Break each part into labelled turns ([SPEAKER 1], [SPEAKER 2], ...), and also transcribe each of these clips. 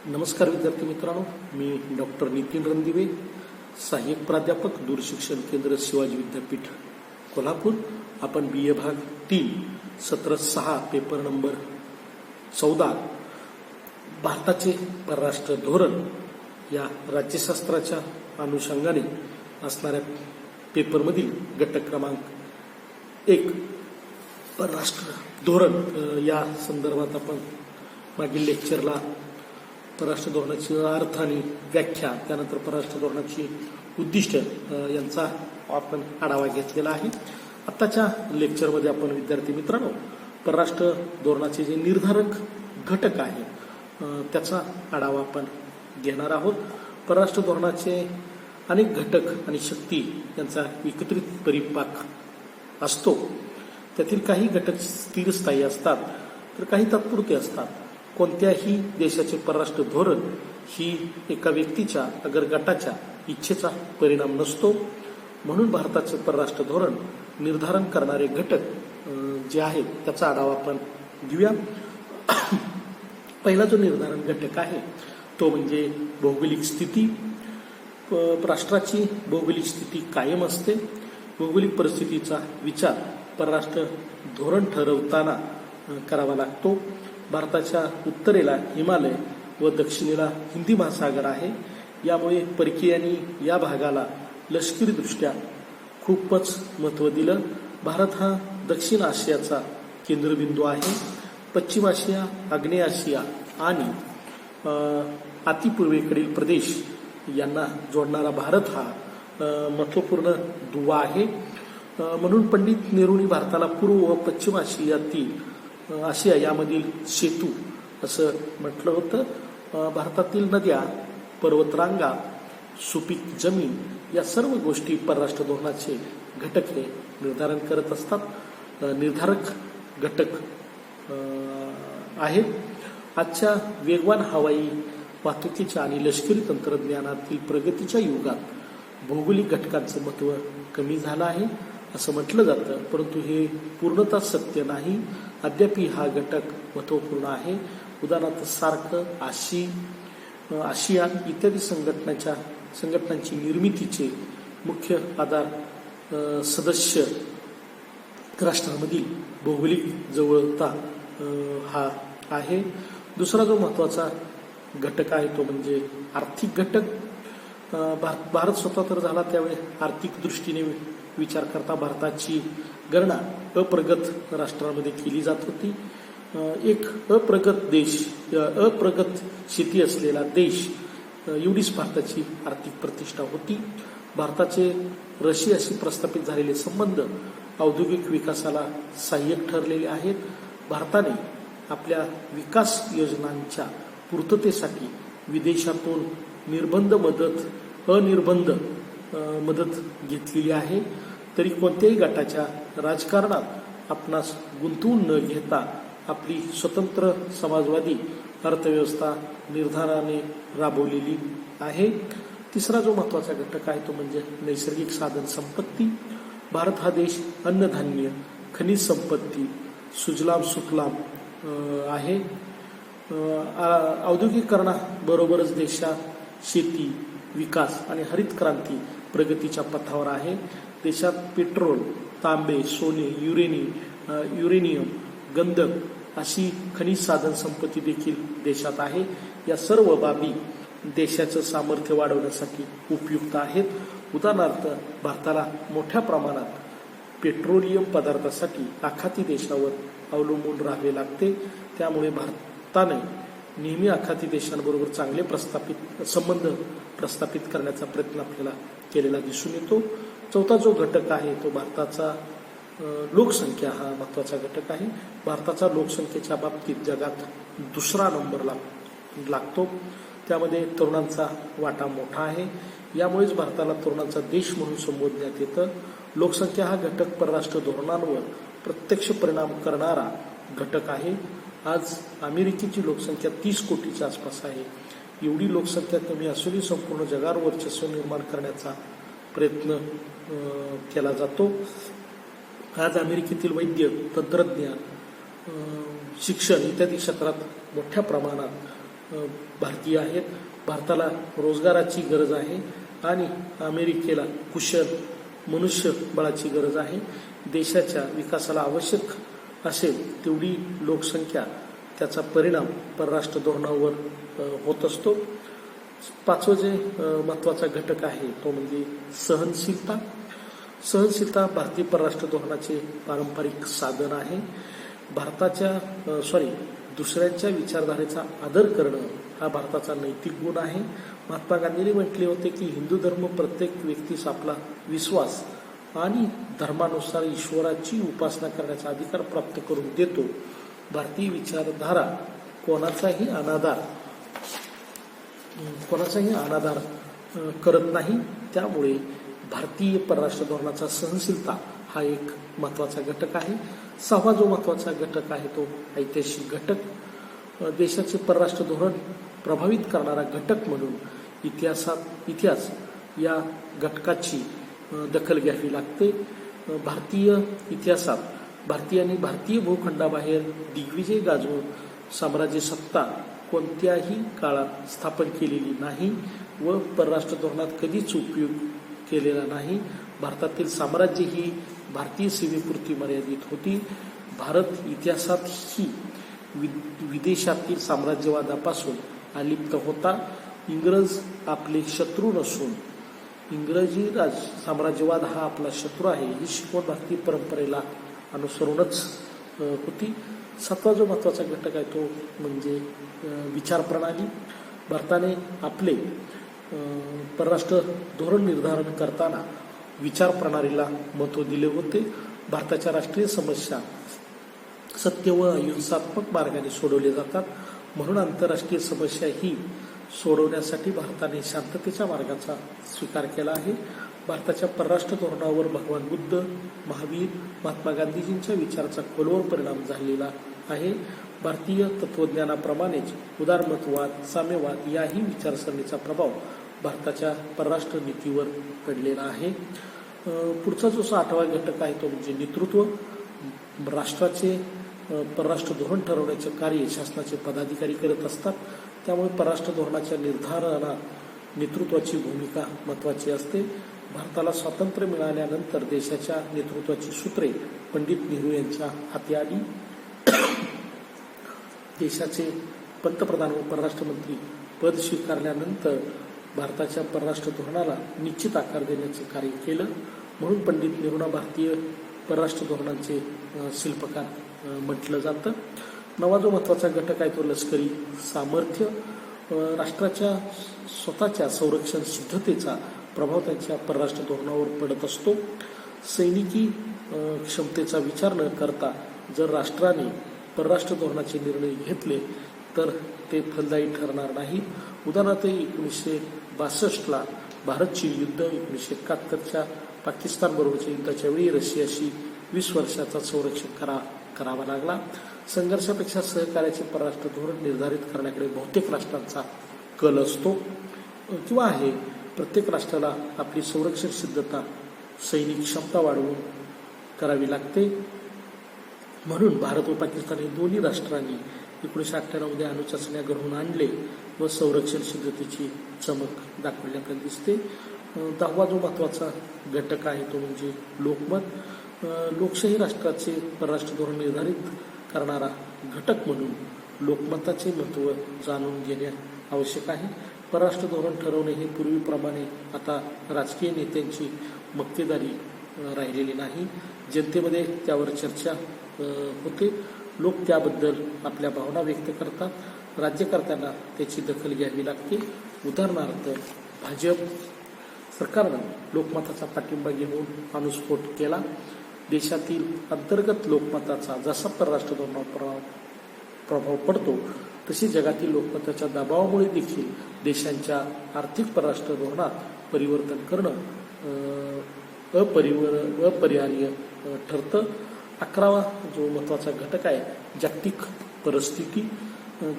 [SPEAKER 1] नमस्कार विद्यार्थी मित्रांनो, मी डॉक्टर नितीन रणदिवे, सहाय्यक प्राध्यापक दूरशिक्षण केंद्र शिवाजी विद्यापीठ कोल्हापूर. आपण BA भाग 3 सत्र 6 पेपर नंबर 14 भारताचे परराष्ट्र धोरण या राज्यशास्त्राच्या अनुषंगाने असणाऱ्या पेपरमधील घटक क्रमांक 1 परराष्ट्र धोरण या संदर्भात आपण मागील लेक्चरला परराष्ट्र धोरणाची अर्थ आणि व्याख्या, त्यानंतर परराष्ट्र धोरणाची उद्दिष्ट यांचा आपण आढावा घेतलेला आहे. आत्ताच्या लेक्चरमध्ये आपण विद्यार्थी मित्रांनो परराष्ट्र धोरणाचे जे निर्धारक घटक आहे त्याचा आढावा आपण घेणार आहोत. परराष्ट्र धोरणाचे अनेक घटक आणि शक्ती यांचा एकत्रित परिपाक असतो. त्यातील काही घटक स्थिरस्थायी असतात तर काही तात्पुरते असतात. कोणत्याही देशाचे परराष्ट्र धोरण ही एका व्यक्तीच्या अगर गटाच्या इच्छेचा परिणाम नसतो. म्हणून भारताचे परराष्ट्र धोरण निर्धारण करणारे घटक जे आहेत त्याचा आढावा आपण घेऊया. पहिला जो निर्धारण घटक आहे तो म्हणजे भौगोलिक स्थिती. राष्ट्राची भौगोलिक स्थिती कायम असते. भौगोलिक परिस्थितीचा विचार परराष्ट्र धोरण ठरवताना करावा लागतो. भारताच्या उत्तरेला हिमालय व दक्षिणेला हिंदी महासागर आहे. यामुळे परकीयांनी या भागाला लष्करीदृष्ट्या खूपच महत्त्व दिलं. भारत हा दक्षिण आशियाचा केंद्रबिंदू आहे. पश्चिम आशिया, आग्नेय आशिया आणि अतिपूर्वेकडील प्रदेश यांना जोडणारा भारत हा महत्त्वपूर्ण दुवा आहे. म्हणून पंडित नेहरूंनी भारताला पूर्व व पश्चिम आशिया यामधील सेतू असं म्हटलं होतं. भारतातील नद्या, पर्वतरांगा, सुपीक जमीन या सर्व गोष्टी परराष्ट्र धोरणाचे घटक हे निर्धारण करत असतात. निर्धारक घटक आहेत. आजच्या वेगवान हवाई वाहतुकीच्या आणि लष्करी तंत्रज्ञानातील प्रगतीच्या युगात भौगोलिक घटकांचं महत्त्व कमी झालं आहे असं म्हटलं जातं, परंतु हे पूर्णतः सत्य नाही. अद्यापही हा घटक महत्त्वपूर्ण आहे. उदाहरणार्थ सार्क, आशियान इत्यादी संघटनांची निर्मितीचे मुख्य आधार सदस्य राष्ट्रांमधील भौगोलिक जवळता हा आहे. दुसरा जो महत्त्वाचा घटक आहे तो म्हणजे आर्थिक घटक. भारत स्वतंत्र झाला त्यावेळी आर्थिक दृष्टीने विचार करता भारताची गणना अप्रगत राष्ट्रांमध्ये केली जात होती. एक अप्रगत शेती असलेला देश एवढीच भारताची आर्थिक प्रतिष्ठा होती. भारताचे रशियाशी प्रस्थापित झालेले संबंध औद्योगिक विकासाला सहाय्यक ठरलेले आहेत. भारताने आपल्या विकास योजनांच्या पूर्ततेसाठी विदेशातून अनिर्बंध मदत घेतलेली आहे. तरी कोणत्याही गटाच्या राजकारणात आपणास गुंतवून न घेता आपली स्वतंत्र समाजवादी अर्थव्यवस्था निर्धाराने राबवलेली आहे. तिसरा जो महत्त्वाचा घटक आहे तो म्हणजे नैसर्गिक साधन संपत्ती. भारत हा देश अन्नधान्य, खनिज संपत्ती, सुजलाम सुफलाम आहे. औद्योगिकरणाबरोबरच देशात शेती, विकास आणि हरित क्रांती प्रगतीच्या पथावर आहे. देशात पेट्रोल, तांबे, सोने, युरेनियम, गंधक अशी खनिज साधन संपत्ती देखील देशात आहे. या सर्व बाबी देशाचं सामर्थ्य वाढवण्यासाठी उपयुक्त आहेत. उदाहरणार्थ भारताला मोठ्या प्रमाणात पेट्रोलियम पदार्थासाठी आखाती देशावर अवलंबून राहावे लागते. त्यामुळे भारताने नेहमी आखाती देशांबरोबर चांगले संबंध प्रस्थापित करण्याचा प्रयत्न आपल्याला केलेला दिसून येतो. चौथा जो घटक आहे तो भारताचा लोकसंख्या हा महत्त्वाचा घटक आहे. भारताचा लोकसंख्येच्या बाबतीत जगात दुसरा नंबर लागतो. त्यामध्ये तरुणांचा वाटा मोठा आहे. यामुळेच भारताला तरुणांचा देश म्हणून संबोधण्यात येतं. लोकसंख्या हा घटक परराष्ट्र धोरणांवर प्रत्यक्ष परिणाम करणारा घटक आहे. आज अमेरिकेची लोकसंख्या 30 कोटीच्या आसपास आहे. एवढी लोकसंख्या कमी असूनही संपूर्ण जगावर वर्चस्व निर्माण करण्याचा प्रयत्न केला जातो. आज अमेरिकेतील वैद्य, तंत्रज्ञान, शिक्षण इत्यादी क्षेत्रात मोठ्या प्रमाणात भारतीय आहेत. भारताला रोजगाराची गरज आहे आणि अमेरिकेला कुशल मनुष्यबळाची गरज आहे. देशाच्या विकासाला आवश्यक असेल तेवढी लोकसंख्या, त्याचा परिणाम परराष्ट्र धोरणावर होत असतो. पाचवं जे महत्त्वाचा घटक आहे तो म्हणजे सहनशीलता. सहनशीलता भारतीय परराष्ट्र धोरणाचे पारंपरिक साधन आहे. दुसऱ्यांच्या विचारधारेचा आदर करणं हा भारताचा नैतिक गुण आहे. महात्मा गांधींनी म्हटले होते की हिंदू धर्म प्रत्येक व्यक्तीस आपला विश्वास आणि धर्मानुसार ईश्वराची उपासना करण्याचा अधिकार प्राप्त करून देतो. भारतीय विचारधारा कोणाचाही अनादर करत नाही. त्यामुळे भारतीय परराष्ट्र धोरणाचा सहनशीलता हा एक महत्त्वाचा घटक आहे. सहावा जो महत्त्वाचा घटक आहे तो ऐतिहासिक घटक. देशाचे परराष्ट्र धोरण प्रभावित करणारा घटक म्हणून इतिहास या घटकाची दखल घ्यावी लागते. भारतीय इतिहासात भारतीयांनी भारतीय भूखंडाबाहेर दिग्विजय गाजवून साम्राज्य सत्ता कोणत्याही काळात स्थापन केलेली नाही व परराष्ट्र धोरणात कधीच उपयोग केलेला नाही. भारतातील साम्राज्य ही भारतीय सीमेपुरती मर्यादित होती. भारत इतिहासातही विदेशातील साम्राज्यवादापासून अलिप्त होता. इंग्रज आपले शत्रू नसून इंग्रजी साम्राज्यवाद हा आपला शत्रू आहे ही शिकवण भारतीय परंपरेला अनुसरूनच होती. सातवा जो महत्त्वाचा घटक आहे तो म्हणजे विचारप्रणाली. भारताने आपले परराष्ट्र धोरण निर्धारण करताना विचारप्रणालीला महत्त्व दिले होते. भारताच्या राष्ट्रीय समस्या सत्य व अहिंसात्मक मार्गाने सोडवले जातात. म्हणून आंतरराष्ट्रीय समस्या ही सोडवण्यासाठी भारताने शांततेच्या मार्गाचा स्वीकार केला आहे. भारताच्या परराष्ट्र धोरणावर भगवान बुद्ध, महावीर, महात्मा गांधीजींच्या विचाराचा खोलवर परिणाम झालेला आहे. भारतीय तत्वज्ञानाप्रमाणेच उदारमतवाद, साम्यवाद याही विचारसरणीचा प्रभाव भारताच्या परराष्ट्र नीतीवर पडलेला आहे. पुढचा जो आठवा घटक आहे तो म्हणजे नेतृत्व. राष्ट्राचे परराष्ट्र धोरण ठरवण्याचे कार्य शासनाचे पदाधिकारी करत असतात. त्यामुळे परराष्ट्र धोरणाच्या निर्धारणात नेतृत्वाची भूमिका महत्त्वाची असते. भारताला स्वातंत्र्य मिळाल्यानंतर देशाच्या नेतृत्वाची सूत्रे पंडित नेहरू यांच्या हाती आली. देशाचे पंतप्रधान व परराष्ट्र मंत्री पद स्वीकारल्यानंतर भारताच्या परराष्ट्र धोरणाला निश्चित आकार देण्याचे कार्य केलं. म्हणून पंडित नेहरूंना भारतीय परराष्ट्र धोरणाचे शिल्पकार म्हटलं जातं. नवा जो महत्त्वाचा घटक आहे तो लष्करी सामर्थ्य. राष्ट्राच्या स्वतःच्या संरक्षण सिद्धतेचा प्रभाव त्यांच्या परराष्ट्र धोरणावर पडत असतो. सैनिकी क्षमतेचा विचार न करता जर राष्ट्राने परराष्ट्र धोरणाचे निर्णय घेतले तर ते फलदायी ठरणार नाही. उदाहरणार्थ 1962ला भारत चीन युद्ध, 1971च्या पाकिस्तानबरोबरच्या युद्धाच्या वेळी रशियाशी 20 वर्षाचा संरक्षण करावा लागला. संघर्षापेक्षा सहकार्याचे परराष्ट्र धोरण निर्धारित करण्याकडे बहुतेक राष्ट्रांचा कल असतो किंवा आहे. प्रत्येक राष्ट्राला आपली संरक्षण सिद्धता, सैनिक क्षमता वाढवून करावी लागते. म्हणून भारत व पाकिस्तान हे दोन्ही राष्ट्रांनी 1998मध्ये अणुचाचण्या घडवून आणले व संरक्षण सिद्धतेची चमक दाखवली आपल्याला दिसते. 10वा जो महत्त्वाचा घटक आहे तो म्हणजे लोकमत. लोकशाही राष्ट्राचे परराष्ट्र धोरण निर्धारित करणारा घटक म्हणून लोकमताचे महत्त्व जाणून घेणे आवश्यक आहे. परराष्ट्र धोरण ठरवणे हे पूर्वीप्रमाणे आता राजकीय नेत्यांची मक्तेदारी राहिलेली नाही. जनतेमध्ये त्यावर चर्चा होते. लोक त्याबद्दल आपल्या भावना व्यक्त करतात. राज्यकर्त्यांना त्याची दखल घ्यावी लागते. उदाहरणार्थ भाजप सरकारनं लोकमताचा पाठिंबा घेऊन अणुस्फोट केला. देशातील अंतर्गत लोकमताचा जसा परराष्ट्र धोरणावर प्रभाव पडतो तशी जगातील लोकमताच्या दबावामुळे देखील देशांच्या आर्थिक परराष्ट्र धोरणात परिवर्तन करणं अपरिहार्य ठरतं. 11वा जो महत्त्वाचा घटक आहे जागतिक परिस्थिती.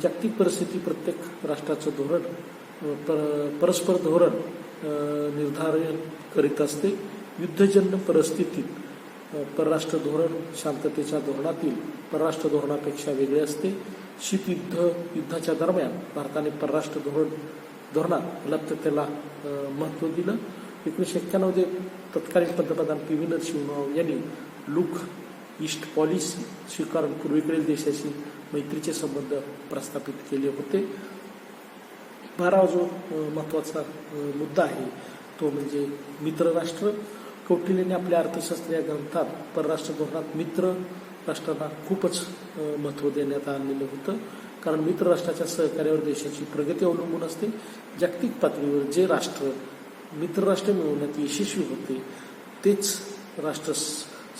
[SPEAKER 1] जागतिक परिस्थिती प्रत्येक राष्ट्राचं धोरण परस्पर धोरण निर्धारण करीत असते. युद्धजन्य परिस्थितीत परराष्ट्र धोरण शांततेच्या धोरणातील परराष्ट्र धोरणापेक्षा वेगळे असते. युद्धाच्या दरम्यान भारताने परराष्ट्र धोरणात लब्धतेला महत्त्व दिलं. 1991 तत्कालीन पंतप्रधान पी. व्ही. नरसिंहराव यांनी लुक ईस्ट पॉलिसी स्वीकारून पूर्वेकडील देशाशी मैत्रीचे संबंध प्रस्थापित केले होते. 12वा जो महत्त्वाचा मुद्दा आहे तो म्हणजे मित्रराष्ट्र. कौटिल्यने आपल्या अर्थशास्त्र या ग्रंथात परराष्ट्र धोरणात मित्र राष्ट्रांना खूपच महत्त्व देण्यात आलेलं होतं. कारण मित्र राष्ट्राच्या सहकार्यावर देशाची प्रगती अवलंबून असते. जागतिक पातळीवर जे राष्ट्र मित्रराष्ट्र मिळवण्यात यशस्वी होते तेच राष्ट्र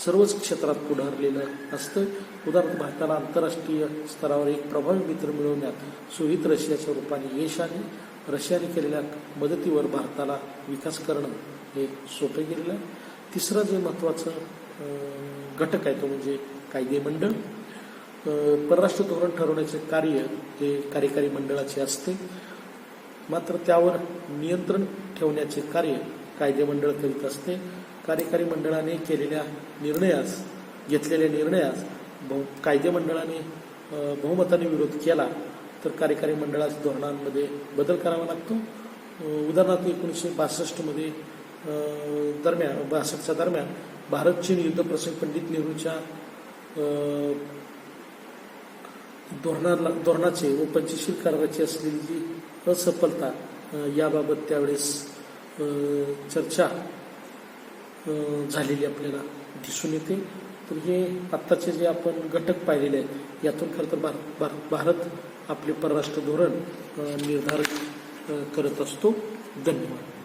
[SPEAKER 1] सर्वच क्षेत्रात पुढारलेलं असतं. उदाहरणार्थ भारताला आंतरराष्ट्रीय स्तरावर एक प्रभावी मित्र मिळवण्यात सोव्हिएत रशियाच्या रूपाने यश आले. रशियाने केलेल्या मदतीवर भारताला विकास करणं हे सोपे गेलेलं आहे. तिसरा जे महत्त्वाचं घटक आहे तो म्हणजे कायदेमंडळ. परराष्ट्र धोरण ठरवण्याचे कार्य हे कार्यकारी मंडळाचे असते, मात्र त्यावर नियंत्रण ठेवण्याचे कार्य कायदेमंडळ करीत असते. कार्यकारी मंडळाने घेतलेल्या निर्णयास कायदेमंडळाने बहुमताने विरोध केला तर कार्यकारी मंडळाच्या धोरणांमध्ये बदल करावा लागतो. उदाहरणार्थ 1962 62च्या दरम्यान भारत चीन युद्धप्रसंगी पंडित नेहरूंच्या धोरणाचे व पंचशील कराराची असलेली जी असफलता याबाबत त्यावेळेस चर्चा झालेली आपल्याला दिसून येते. तर हे आत्ताचे जे आपण घटक पाहिलेले आहेत यातून खरं तर भारत आपले परराष्ट्र धोरण निर्धारित करत असतो. धन्यवाद.